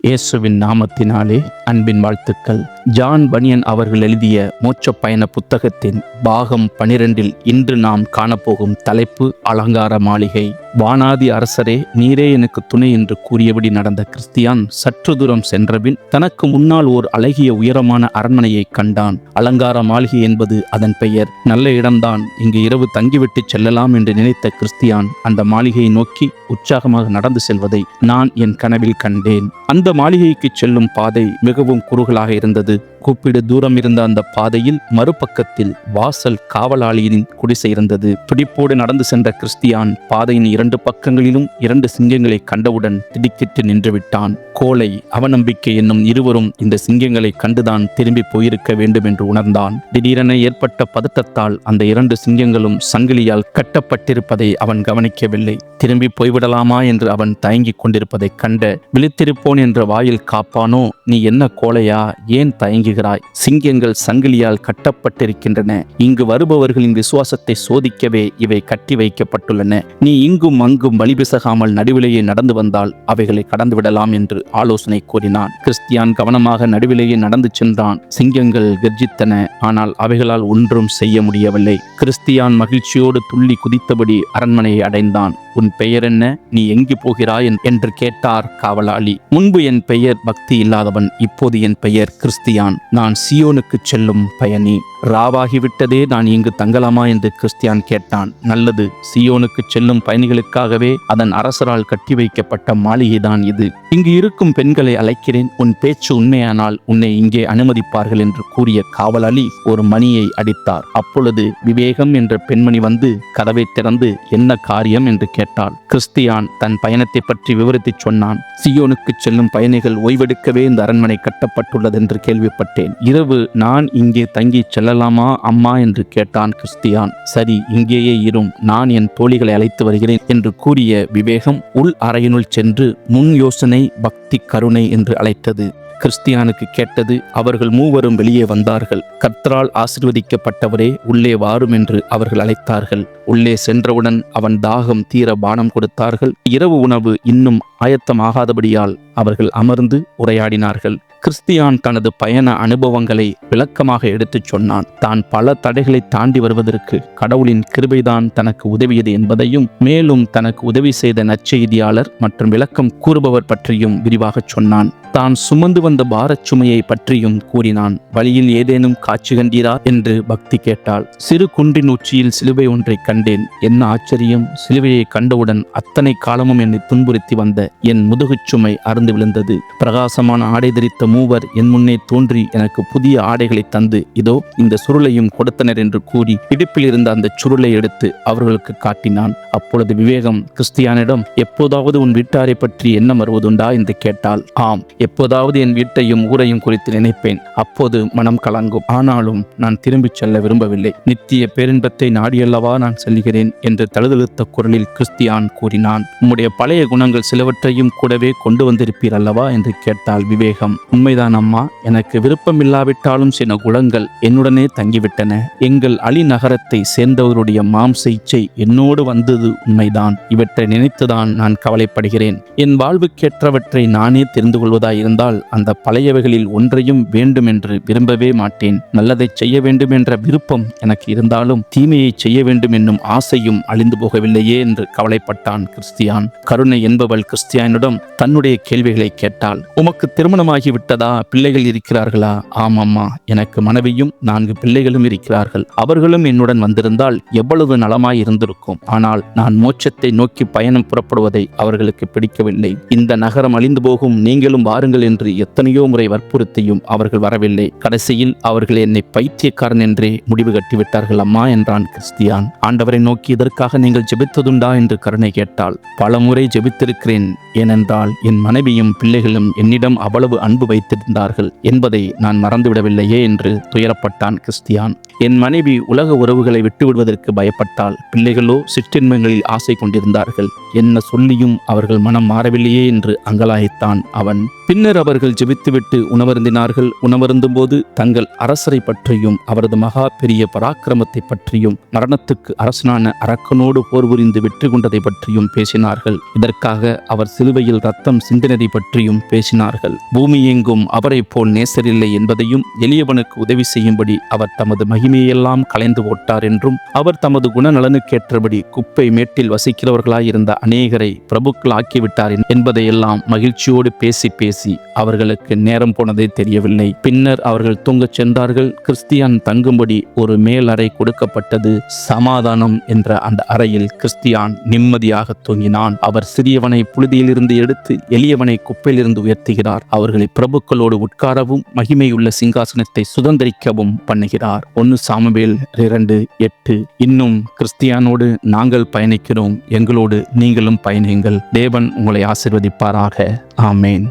இயேசுவின் நாமத்தினாலே அன்பின் வாழ்த்துக்கள். ஜான் பனியன் அவர்கள் எழுதிய மோட்ச பயண புத்தகத்தின் பாகம் 12 இன்று நாம் காணப்போகும் தலைப்பு அலங்கார மாளிகை. வானாதி அரசரே, நீரே எனக்கு துணை என்று கூறியபடி நடந்த கிறிஸ்தியான் சற்று தூரம் சென்றபின் தனக்கு முன்னால் ஓர் அழகிய உயரமான அரண்மனையை கண்டான். அலங்கார மாளிகை என்பது அதன் பெயர். நல்ல இடம்தான், இங்கு இரவு தங்கிவிட்டு செல்லலாம் என்று நினைத்த கிறிஸ்தியான் அந்த மாளிகையை நோக்கி உற்சாகமாக நடந்து செல்வதை நான் என் கனவில் கண்டேன். அந்த மாளிகைக்கு செல்லும் பாதை மிகவும் குறுகலாக இருந்தது. கூப்பிடு தூரம் இருந்த அந்த பாதையில் மறுபக்கத்தில் வாசல் காவலாளியின் குடிசை இருந்தது. துடிப்போடு நடந்து சென்ற கிறிஸ்தியான் பாதையின் 2 பக்கங்களிலும் 2 சிங்கங்களை கண்டவுடன் திடுக்கிட்டு நின்றுவிட்டான். கோழை, அவநம்பிக்கை என்னும் இருவரும் இந்த சிங்கங்களை கண்டுதான் திரும்பி போயிருக்க வேண்டும் என்று உணர்ந்தான். திடீரென ஏற்பட்ட பதட்டத்தால் அந்த 2 சிங்கங்களும் சங்கிலியால் கட்டப்பட்டிருப்பதை அவன் கவனிக்கவில்லை. திரும்பி போய்விடலாமா என்று அவன் தயங்கிக் கொண்டிருப்பதைக் கண்ட விழித்திருப்போன் என்ற வாயில் காப்பானோ, நீ என்ன கோழையா, ஏன் தயங்குகிறாய்? சிங்கங்கள் சங்கிலியால் கட்டப்பட்டிருக்கின்றன. இங்கு வருபவர்களின் விசுவாசத்தை சோதிக்கவே இவை கட்டி வைக்கப்பட்டுள்ளன. நீ இங்கும் அங்கும் வழிபிசகாமல் நடுவிலேயே நடந்து வந்தால் அவைகளை கடந்து விடலாம் என்று ஆலோசனை கூறினான். கிறிஸ்தியான் கவனமாக நடுவிலேயே நடந்து சென்றான். சிங்கங்கள் கர்ஜித்தன, ஆனால் அவைகளால் ஒன்றும் செய்ய முடியவில்லை. கிறிஸ்தியான் மகிழ்ச்சியோடு துள்ளி குதித்தபடி அரண்மனையை அடைந்தான். உன் பெயர் என்ன? நீ எங்கு போகிறாய் என்று கேட்டார் காவலாளி. முன்பு என் பெயர் பக்தி இல்லாதவன், இப்போது என் பெயர் கிறிஸ்தியான். நான் சியோனுக்கு செல்லும் பயணி. ராவாகிவிட்டதே, நான் இங்கு தங்கலாமா என்று கிறிஸ்தியான் கேட்டான். நல்லது, சியோனுக்கு செல்லும் பயணிகளுக்காகவே அதன் அரசரால் கட்டி வைக்கப்பட்ட மாளிகைதான் இது. இங்கு இருக்கும் பெண்களை அழைக்கிறேன். உன் பேச்சு உண்மையானால் உன்னை இங்கே அனுமதிப்பார்கள் என்று கூறிய காவலாளி ஒரு மணியை அடித்தார். அப்பொழுது விவேகம் என்ற பெண்மணி வந்து கதவை திறந்து என்ன காரியம் என்று கேட்டாள். கிறிஸ்தியான் தன் பயணத்தை பற்றி விவரித்து சொன்னான். சியோனுக்கு செல்லும் பயணிகள் ஓய்வெடுக்கவே இந்த அரண்மனை கட்டப்பட்டுள்ளது என்று கேள்விப்பட்டேன். இரவு நான் இங்கே தங்கி செல்லலாமா அம்மா என்று கேட்டான் கிறிஸ்தியான். சரி, இங்கேயே இரும், நான் என் தோழிகளை அழைத்து வருகிறேன் என்று கூறிய விவேகம் உள் அறையினுள் சென்று முன் யோசனை, பக்தி, கருணை என்று அழைத்தது. கிறிஸ்தியானுக்கு கேட்டது. அவர்கள் மூவரும் வெளியே வந்தார்கள். கர்த்தரால் ஆசீர்வதிக்கப்பட்டவரே, உள்ளே வாரும் என்று அவர்கள் அழைத்தார்கள். உள்ளே சென்றவுடன் அவன் தாகம் தீர பானம் கொடுத்தார்கள். இரவு உணவு இன்னும் ஆயத்தமாகாதபடியால் அவர்கள் அமர்ந்து உரையாடினார்கள். கிறிஸ்தியான் தனது பயண அனுபவங்களை விளக்கமாக எடுத்துச் சொன்னான். தான் பல தடைகளை தாண்டி வருவதற்கு கடவுளின் கிருபைதான் தனக்கு உதவியது என்பதையும், மேலும் தனக்கு உதவி செய்த நற்செய்தியாளர் மற்றும் விளக்கம் கூறுபவர் பற்றியும் விரிவாகச் சொன்னான். தான் சுமந்து வந்த பாரச் சுமையை பற்றியும் கூறினான். வழியில் ஏதேனும் காட்சி கண்டீரா என்று பக்தி கேட்டாள். சிறு குன்றின் உச்சியில் சிலுவை ஒன்றை கண்டேன். என்ன ஆச்சரியம்! சிலுவையை கண்டவுடன் அத்தனை காலமும் என்னை துன்புறுத்தி வந்த என் முதுகுச் சுமை அறுந்து விழுந்தது. பிரகாசமான ஆடை தரித்த மூவர் என் முன்னே தோன்றி எனக்கு புதிய ஆடைகளை தந்து இதோ இந்த சுருளையும் கொடுத்தனர் என்று கூறி இடுப்பில் இருந்த அந்த சுருளை எடுத்து அவர்களுக்கு காட்டினான். அப்பொழுது விவேகம் கிறிஸ்தியானிடம், எப்போதாவது உன் வீட்டாரை பற்றி எண்ணம் வருவதுண்டா என்று கேட்டாள். ஆம், எப்போதாவது என் வீட்டையும் ஊரையும் குறித்து நினைப்பேன். அப்போது மனம் கலங்கும். ஆனாலும் நான் திரும்பிச் செல்ல விரும்பவில்லை. நித்திய பேரின்பத்தை நாடியல்லவா நான் செல்கிறேன் என்று தழுதழுத்த குரலில் கிறிஸ்தியான் கூறினான். உம்முடைய பழைய குணங்கள் சிலவற்றையும் கூடவே கொண்டு வந்திருப்பீர் அல்லவா என்று கேட்டாள் விவேகம். உண்மைதான் அம்மா, எனக்கு விருப்பமில்லாவிட்டாலும் சில குணங்கள் என்னுடனே தங்கிவிட்டன. எங்கள் அலி நகரத்தை சேர்ந்தவருடைய மாம்ச இச்சை என்னோடு வந்தது உண்மைதான். இவற்றை நினைத்துதான் நான் கவலைப்படுகிறேன். என் வாழ்வுக்கேற்றவற்றை நானே தெரிந்து கொள்வதாயிருந்தால் அந்த பழையவைகளில் ஒன்றையும் வேண்டும் என்று விரும்பவே மாட்டேன். நல்லதை செய்ய வேண்டும் என்ற விருப்பம் எனக்கு இருந்தாலும் தீமையை செய்ய வேண்டும் என்னும் ஆசையும் அழிந்து போகவில்லையே என்று கவலைப்பட்டான் கிறிஸ்தியான். கருணை என்பவள் கிறிஸ்தியானிடம் தன்னுடைய கேள்விகளை கேட்டாள். உமக்கு திருமணமாகி விட்டதா? பிள்ளைகள் இருக்கிறார்களா? ஆமம்மா, எனக்கு மனைவியும் 4 பிள்ளைகளும் இருக்கிறார்கள். அவர்களும் என்னுடன் வந்திருந்தால் எவ்வளவு நலமாய் இருந்திருக்கும். ஆனால் நான் மோட்சத்தை நோக்கி பயணம் புறப்படுவதை அவர்களுக்கு பிடிக்கவில்லை. இந்த நகரம் அழிந்து போகும், நீங்களும் வாருங்கள் என்று எத்தனையோ முறை வற்புறுத்தியும் அவர்கள் வரவில்லை. கடைசியில் அவர்கள் என்னை பைத்தியக்காரன் என்றே முடிவு கட்டிவிட்டார்கள் அம்மா என்றான் கிறிஸ்தியான். ஆண்டவரை நோக்கி இதற்காக நீங்கள் ஜெபித்ததுண்டா என்று கருணை கேட்டாள். பல முறை ஜெபித்திருக்கிறேன். ஏனென்றால் என் மனைவியும் பிள்ளைகளும் என்னிடம் அவ்வளவு அன்பு வைத்திருந்தார்கள் என்பதை நான் மறந்துவிடவில்லையே என்று துயரப்பட்டான் கிறிஸ்தியான். என் மனைவி உலக உறவுகளை விட்டுவிடுவதற்கு பயப்பட்டால், பிள்ளைகளோ சிற்றின்பங்களில் ஆசை கொண்டிருந்தார்கள். என்ன சொல்லியும் அவர்கள் மனம் மாறவில்லையே என்று அங்கலாய்த்தான் அவன். பின்னர் அவர்கள் ஜெபித்துவிட்டு உணவருந்தினார்கள். உணவருந்தும் போது தங்கள் அரசரை பற்றியும் அவரது மகா பெரிய பராக்கிரமத்தை பற்றியும் மரணத்துக்கு அரசனான அரக்கனோடு போர் புரிந்து வெற்றி கொண்டதை பற்றியும் பேசினார்கள். இதற்காக அவர் சிலுவையில் ரத்தம் சிந்தினதை பற்றியும் பேசினார்கள். பூமி எங்கும் அவரை போல் நேசரில்லை என்பதையும், எளியவனுக்கு உதவி செய்யும்படி அவர் தமது மகிமையெல்லாம் களைந்து போட்டார் என்றும், அவர் தமது குணநலனுக்கேற்றபடி குப்பை மேட்டில் வசிக்கிறவர்களாயிருந்த அநேகரை பிரபுக்கள் ஆக்கிவிட்டார் என்பதையெல்லாம் மகிழ்ச்சியோடு பேசி பேசி அவர்களுக்கு நேரம் போனதே தெரியவில்லை. பின்னர் அவர்கள் தூங்கச் சென்றார்கள். கிறிஸ்தியான் தங்கும்படி ஒரு மேல் அறை கொடுக்கப்பட்டது. சமாதானம் என்ற அந்த அறையில் கிறிஸ்தியான் நிம்மதியாக தூங்கினான். அவர் சிறியவனை புழுதியிலிருந்து எடுத்து எளியவனை குப்பையிலிருந்து உயர்த்துகிறார். அவர்களை பிரபுக்களோடு உட்காரவும் மகிமையுள்ள சிங்காசனத்தை சுதந்திரிக்கவும் பண்ணுகிறார். 1 சாமுவேல் 2:8. இன்னும் கிறிஸ்தியானோடு நாங்கள் பயணிக்கிறோம். எங்களோடு நீங்களும் பயணியுங்கள். தேவன் உங்களை ஆசீர்வதிப்பாராக. ஆமேன்.